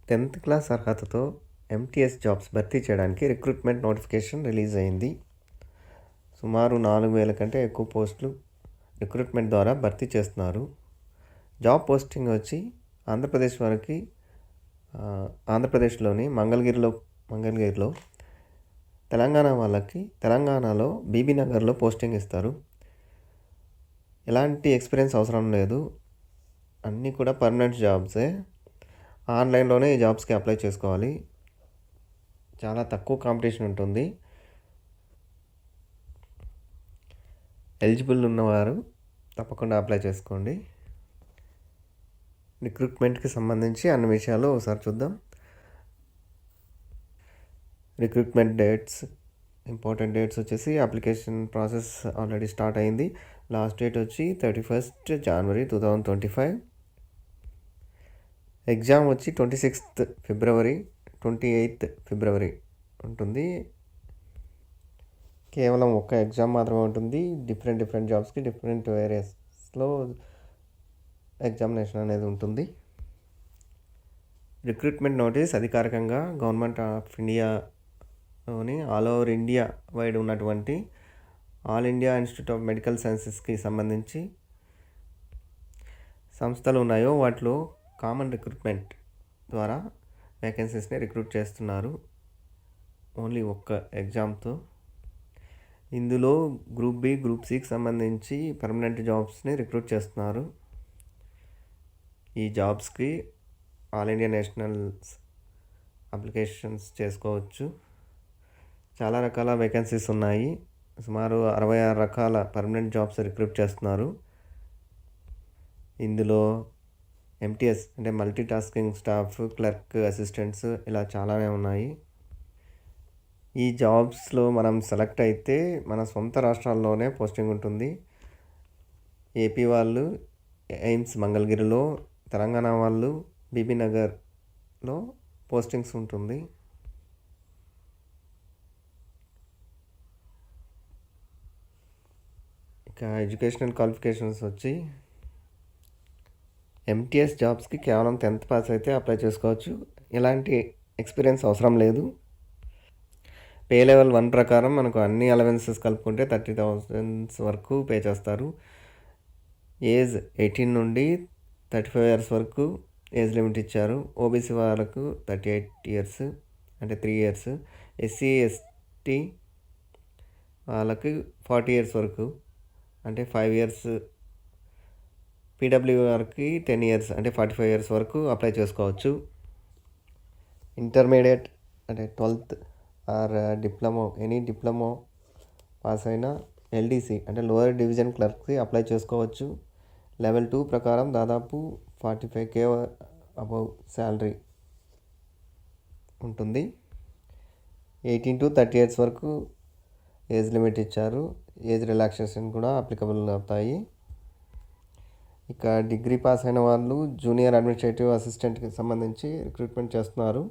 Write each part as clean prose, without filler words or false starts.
10th class అర్హతతో MTS jobs భర్తీ చేయడానికి రిక్రూట్మెంట్ నోటిఫికేషన్ రిలీజ్ అయింది. సుమారు 4,000 కంటే ఎక్కువ పోస్టులు రిక్రూట్మెంట్ ద్వారా భర్తీ చేస్తున్నారు. జాబ్ పోస్టింగ్ వచ్చి ఆంధ్రప్రదేశ్లోని మంగళగిరిలో, తెలంగాణ వాళ్ళకి తెలంగాణలో బీబీ నగర్లో పోస్టింగ్ ఇస్తారు. ఎలాంటి ఎక్స్పీరియన్స్ అవసరం లేదు. అన్నీ కూడా పర్మనెంట్ జాబ్సే. ఆన్లైన్లోనే ఈ జాబ్స్కి అప్లై చేసుకోవాలి. చాలా తక్కువ కాంపిటీషన్ ఉంటుంది. ఎలిజిబుల్ ఉన్నవారు తప్పకుండా అప్లై చేసుకోండి. రిక్రూట్మెంట్కి సంబంధించి అన్ని విషయాలు ఒకసారి చూద్దాం. రిక్రూట్మెంట్ డేట్స్, ఇంపార్టెంట్ డేట్స్ వచ్చేసి అప్లికేషన్ ప్రాసెస్ ఆల్రెడీ స్టార్ట్ అయింది. లాస్ట్ డేట్ వచ్చి 31st January 2025. ఎగ్జామ్ వచ్చి 26th February, 28th February ఉంటుంది. కేవలం ఒక్క ఎగ్జామ్ మాత్రమే ఉంటుంది. డిఫరెంట్ జాబ్స్కి డిఫరెంట్ ఏరియాస్లో ఎగ్జామినేషన్ అనేది ఉంటుంది. రిక్రూట్మెంట్ నోటీస్ అధికారికంగా గవర్నమెంట్ ఆఫ్ ఇండియాలోని ఆల్ ఓవర్ ఇండియా వైడ్ ఉన్నటువంటి all India institute of medical సైన్సెస్కి సంబంధించి సంస్థలు ఉన్నాయో వాటిలో కామన్ రిక్రూట్మెంట్ ద్వారా వేకెన్సీస్ని రిక్రూట్ చేస్తున్నారు. ఓన్లీ ఒక్క ఎగ్జామ్తో. ఇందులో గ్రూప్ బి, గ్రూప్ సికి సంబంధించి పర్మనెంట్ జాబ్స్ని రిక్రూట్ చేస్తున్నారు. ఈ జాబ్స్కి ఆల్ ఇండియా నేషనల్స్ అప్లికేషన్స్ చేసుకోవచ్చు. చాలా రకాల వేకెన్సీస్ ఉన్నాయి. సుమారు 66 రకాల పర్మనెంట్ జాబ్స్ రిక్రూట్ చేస్తున్నారు. ఇందులో ఎంటీఎస్ అంటే multi tasking staff, clerk, assistants ఇలా చాలానే ఉన్నాయి. ఈ జాబ్స్లో మనం సెలెక్ట్ అయితే మన సొంత రాష్ట్రాల్లోనే పోస్టింగ్ ఉంటుంది. ఏపీ వాళ్ళు ఎయిమ్స్ మంగళగిరిలో, తెలంగాణ వాళ్ళు బీబీ నగర్లో పోస్టింగ్స్ ఉంటుంది. ఇక ఎడ్యుకేషనల్ క్వాలిఫికేషన్స్ వచ్చి ఎంటీఎస్ జాబ్స్కి కేవలం 10th పాస్ అయితే అప్లై చేసుకోవచ్చు. ఎలాంటి ఎక్స్పీరియన్స్ అవసరం లేదు. పే లెవెల్ 1 ప్రకారం మనకు అన్ని అలవెన్సెస్ కలుపుకుంటే 30,000 వరకు పే చేస్తారు. ఏజ్ 18 నుండి 35 years వరకు ఏజ్ లిమిట్ ఇచ్చారు. ఓబీసీ వాళ్ళకు 38 years అంటే 3 years. ఎస్సీ ఎస్టీ వాళ్ళకి 40 years వరకు అంటే 5 years. పీడబ్ల్యూ వారికి 10 years అంటే 45 years వరకు అప్లై చేసుకోవచ్చు. ఇంటర్మీడియట్ అంటే 12th or any diploma pass అయిన ఎల్డీసీ అంటే లోయర్ డివిజన్ క్లర్క్కి అప్లై చేసుకోవచ్చు. లెవెల్ 2 ప్రకారం దాదాపు 45K అబవ్ శాలరీ ఉంటుంది. 18 to 30 years వరకు ఏజ్ లిమిట్ ఇచ్చారు. ఏజ్ రిలాక్సేషన్ కూడా అప్లికబుల్ అవుతాయి. ఇక డిగ్రీ పాస్ అయిన వాళ్ళు జూనియర్ అడ్మినిస్ట్రేటివ్ అసిస్టెంట్కి సంబంధించి రిక్రూట్మెంట్ చేస్తున్నారు.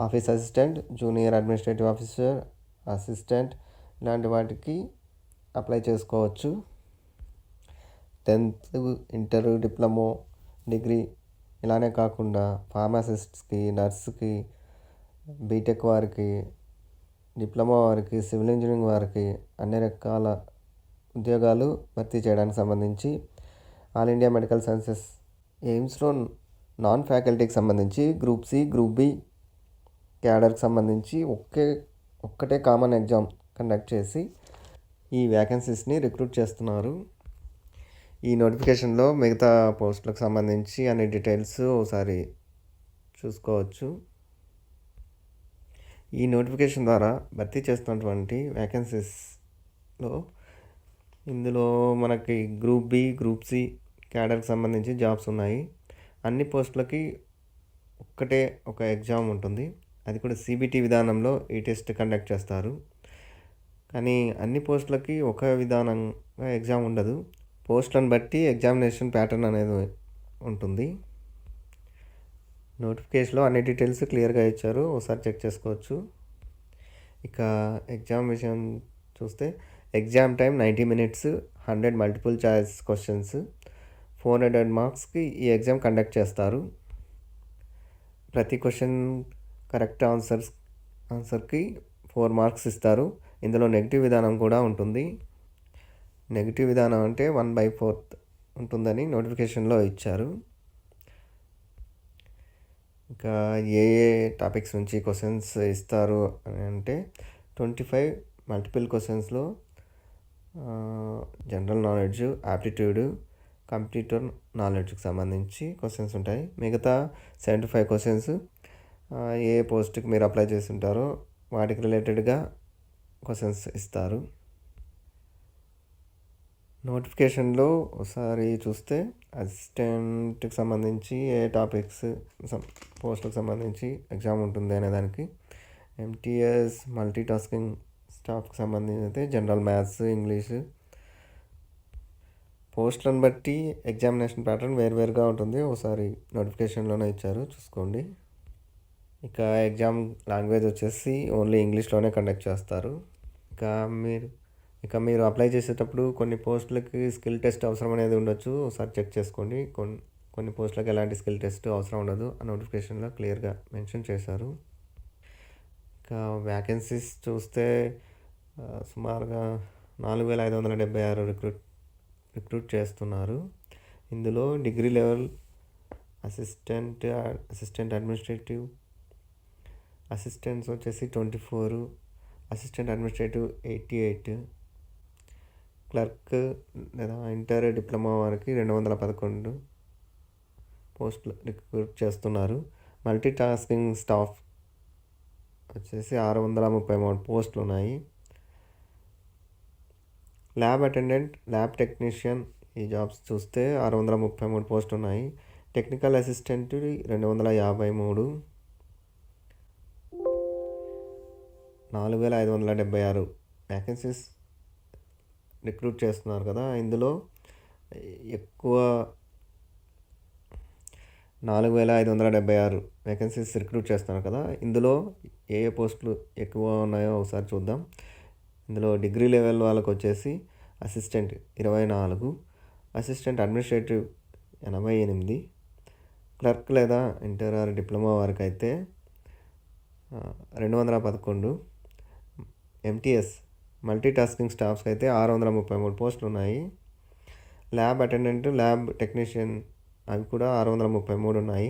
Office assistant, junior administrative officer, assistant ఇలాంటి వాటికి అప్లై చేసుకోవచ్చు. 10th, ఇంటర్, డిప్లొమో, డిగ్రీ ఇలానే కాకుండా ఫార్మసిస్ట్స్కి, నర్స్కి, బీటెక్ వారికి, డిప్లొమా వారికి, సివిల్ ఇంజనీరింగ్ వారికి అన్ని రకాల ఉద్యోగాలు భర్తీ చేయడానికి సంబంధించి ఆల్ ఇండియా మెడికల్ సైన్సెస్ ఎయిమ్స్లో నాన్ ఫ్యాకల్టీకి సంబంధించి గ్రూప్ సి, గ్రూప్ బి క్యాడర్కి సంబంధించి ఒక్కటే కామన్ ఎగ్జామ్ కండక్ట్ చేసి ఈ వ్యాకెన్సీస్ని రిక్రూట్ చేస్తున్నారు. ఈ నోటిఫికేషన్లో మిగతా పోస్టులకు సంబంధించి అన్ని డీటెయిల్స్ ఒకసారి చూసుకోవచ్చు. ఈ నోటిఫికేషన్ ద్వారా భర్తీ చేస్తున్నటువంటి వ్యాకెన్సీస్లో ఇందులో మనకి గ్రూప్ బి, గ్రూప్ సి క్యాడర్కి సంబంధించి జాబ్స్ ఉన్నాయి. అన్ని పోస్టులకి ఒక ఎగ్జామ్ ఉంటుంది. అది కూడా సిబిటి విధానంలో ఈ టెస్ట్ కండక్ట్ చేస్తారు. కానీ అన్ని పోస్టులకి ఒక విధానంగా ఎగ్జామ్ ఉండదు. పోస్టులను బట్టి ఎగ్జామినేషన్ ప్యాటర్న్ అనేది ఉంటుంది. నోటిఫికేషన్లో అన్ని డీటెయిల్స్ క్లియర్గా ఇచ్చారు, ఒకసారి చెక్ చేసుకోవచ్చు. ఇక ఎగ్జామ్ విషయం చూస్తే exam time 90 minutes, 100 multiple choice questions, 400 marksకి ఈ ఎగ్జామ్ కండక్ట్ చేస్తారు. ప్రతి క్వశ్చన్ కరెక్ట్ ఆన్సర్కి 4 మార్క్స్ ఇస్తారు. ఇందులో నెగిటివ్ విధానం కూడా ఉంటుంది. నెగిటివ్ విధానం అంటే 1/4 ఉంటుందని నోటిఫికేషన్లో ఇచ్చారు. ఇంకా ఏ టాపిక్స్ నుంచి క్వశ్చన్స్ ఇస్తారు అని అంటే 25 మల్టిపుల్ క్వశ్చన్స్లో జనరల్ నాలెడ్జ్, యాప్టిట్యూడ్, కంప్యూటర్ నాలెడ్జ్కి సంబంధించి క్వశ్చన్స్ ఉంటాయి. మిగతా 75 క్వశ్చన్స్ ఏ పోస్ట్కి మీరు అప్లై చేస్తుంటారో వాటికి రిలేటెడ్గా క్వశ్చన్స్ ఇస్తారు. నోటిఫికేషన్లో ఒకసారి చూస్తే అసిస్టెంట్కి సంబంధించి ఏ టాపిక్స్ పోస్ట్కి సంబంధించి ఎగ్జామ్ ఉంటుంది అనే దానికి ఎంటీఎస్ మల్టీ టాస్కింగ్ స్టాఫ్కి సంబంధించి అయితే జనరల్ మ్యాథ్స్, ఇంగ్లీష్. పోస్టులను బట్టి ఎగ్జామినేషన్ ప్యాటర్న్ వేరువేరుగా ఉంటుంది. ఒకసారి నోటిఫికేషన్లోనే ఇచ్చారు, చూసుకోండి. ఇక ఎగ్జామ్ లాంగ్వేజ్ వచ్చేసి ఓన్లీ ఇంగ్లీష్లోనే కండక్ట్ చేస్తారు. ఇక మీరు అప్లై చేసేటప్పుడు కొన్ని పోస్టులకి స్కిల్ టెస్ట్ అవసరం అనేది ఉండొచ్చు. ఒకసారి చెక్ చేసుకోండి. కొన్ని పోస్టులకు ఎలాంటి స్కిల్ టెస్ట్ అవసరం ఉండదు. ఆ నోటిఫికేషన్లో క్లియర్గా మెన్షన్ చేశారు. ఇక వ్యాకెన్సీస్ చూస్తే సుమారుగా 4576 రిక్రూట్ చేస్తున్నారు. ఇందులో degree level assistant administrative assistants వచ్చేసి 24, అసిస్టెంట్ అడ్మినిస్ట్రేటివ్ 88, క్లర్క్ లేదా ఇంటర్ డిప్లొమా వారికి 211 పోస్టులు రిక్రూట్ చేస్తున్నారు. మల్టీ టాస్కింగ్ స్టాఫ్ వచ్చేసి 633 పోస్టులు ఉన్నాయి. ల్యాబ్ అటెండెంట్, ల్యాబ్ టెక్నీషియన్ ఈ జాబ్స్ చూస్తే 633 పోస్టులు ఉన్నాయి. టెక్నికల్ అసిస్టెంట్ 253, 4576 వ్యాకెన్సీస్ రిక్రూట్ చేస్తున్నారు కదా. ఇందులో ఎక్కువ 4576 వేకెన్సీస్ రిక్రూట్ చేస్తున్నారు కదా. ఇందులో ఏ పోస్టులు ఎక్కువ ఉన్నాయో ఒకసారి చూద్దాం. ఇందులో డిగ్రీ లెవెల్ వాళ్ళకి వచ్చేసి అసిస్టెంట్ 24, అసిస్టెంట్ అడ్మినిస్ట్రేటివ్ 88, క్లర్క్ లేదా ఇంటర్ ఆర్ డిప్లొమా వారికి అయితే 211, ఎంటీఎస్ మల్టీ టాస్కింగ్ స్టాఫ్స్కి అయితే 633 పోస్టులు ఉన్నాయి. ల్యాబ్ అటెండెంట్, ల్యాబ్ టెక్నీషియన్ అవి కూడా 633 ఉన్నాయి.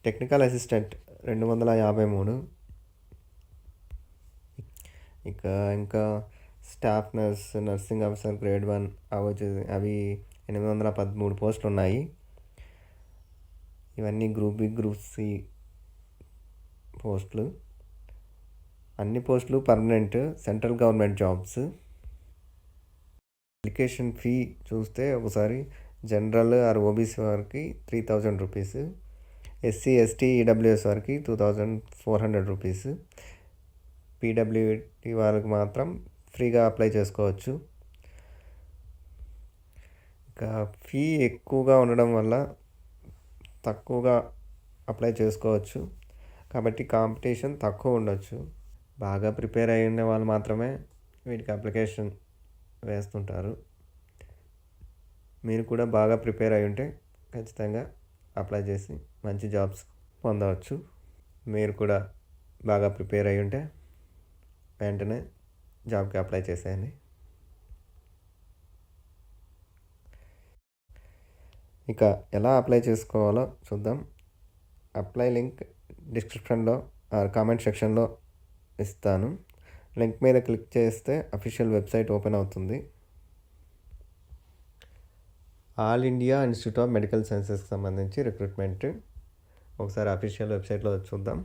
Technical assistant 253. ఇంకా staff nurse, nursing officer grade 1 అవి 813 పోస్టులు ఉన్నాయి. ఇవన్నీ గ్రూప్ బి, గ్రూప్ సి పోస్టులు. అన్ని పోస్టులు permanent central government jobs. Application fee చూస్తే ఒకసారి జనరల్ ఆర్ ఓబీసీ వారికి 3000 రూపీస్, ఎస్సీ ఎస్టీ ఈడబ్ల్యూఎస్ వారికి 2400 రూపీస్, పీడబ్ల్యూడి వారికి మాత్రం ఫ్రీగా అప్లై చేసుకోవచ్చు. ఇంకా ఫీ ఎక్కువగా ఉండడం వల్ల తక్కువగా అప్లై చేసుకోవచ్చు. కాబట్టి కాంపిటీషన్ తక్కువ ఉండొచ్చు. బాగా ప్రిపేర్ అయ్యి ఉండే వాళ్ళు మాత్రమే వీటికి అప్లికేషన్ వేస్తుంటారు. మీరు కూడా బాగా ప్రిపేర్ అయి ఉంటే ఖచ్చితంగా అప్లై చేసి మంచి జాబ్స్ పొందవచ్చు. మీరు కూడా బాగా ప్రిపేర్ అయి ఉంటే వెంటనే జాబ్కి అప్లై చేసేయండి. ఇక ఎలా అప్లై చేసుకోవాలో చూద్దాం. అప్లై లింక్ డిస్క్రిప్షన్లో కామెంట్ సెక్షన్లో ఇస్తాను. లింక్ మీద క్లిక్ చేస్తే అఫీషియల్ వెబ్సైట్ ఓపెన్ అవుతుంది. All India institute of medical సైన్సెస్కి సంబంధించి రిక్రూట్మెంట్ ఒకసారి అఫీషియల్ వెబ్సైట్లో చూద్దాం.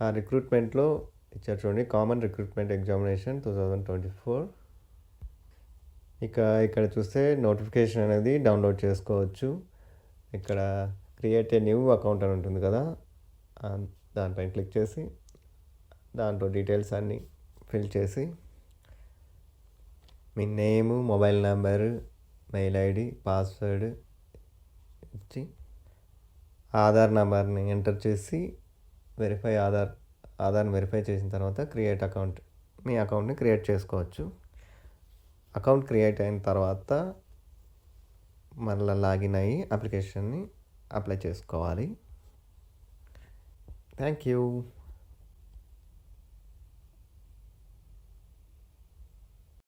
ఆ రిక్రూట్మెంట్లో ఇచ్చారు చూడండి, కామన్ రిక్రూట్మెంట్ ఎగ్జామినేషన్ 2024. ఇక్కడ చూస్తే నోటిఫికేషన్ అనేది డౌన్లోడ్ చేసుకోవచ్చు. ఇక్కడ క్రియేట్ ఏ న్యూ అకౌంట్ అని ఉంటుంది కదా, దానిపైన క్లిక్ చేసి దాంట్లో డీటెయిల్స్ అన్నీ ఫిల్ చేసి మీ name, mobile number, mail ID, password ఇచ్చి ఆధార్ నెంబర్ని ఎంటర్ చేసి ఆధార్ని వెరిఫై చేసిన తర్వాత క్రియేట్ అకౌంట్, మీ అకౌంట్ని క్రియేట్ చేసుకోవచ్చు. అకౌంట్ క్రియేట్ అయిన తర్వాత మళ్ళీ లాగిన్ అయ్యి అప్లికేషన్ని అప్లై చేసుకోవాలి. Thank you.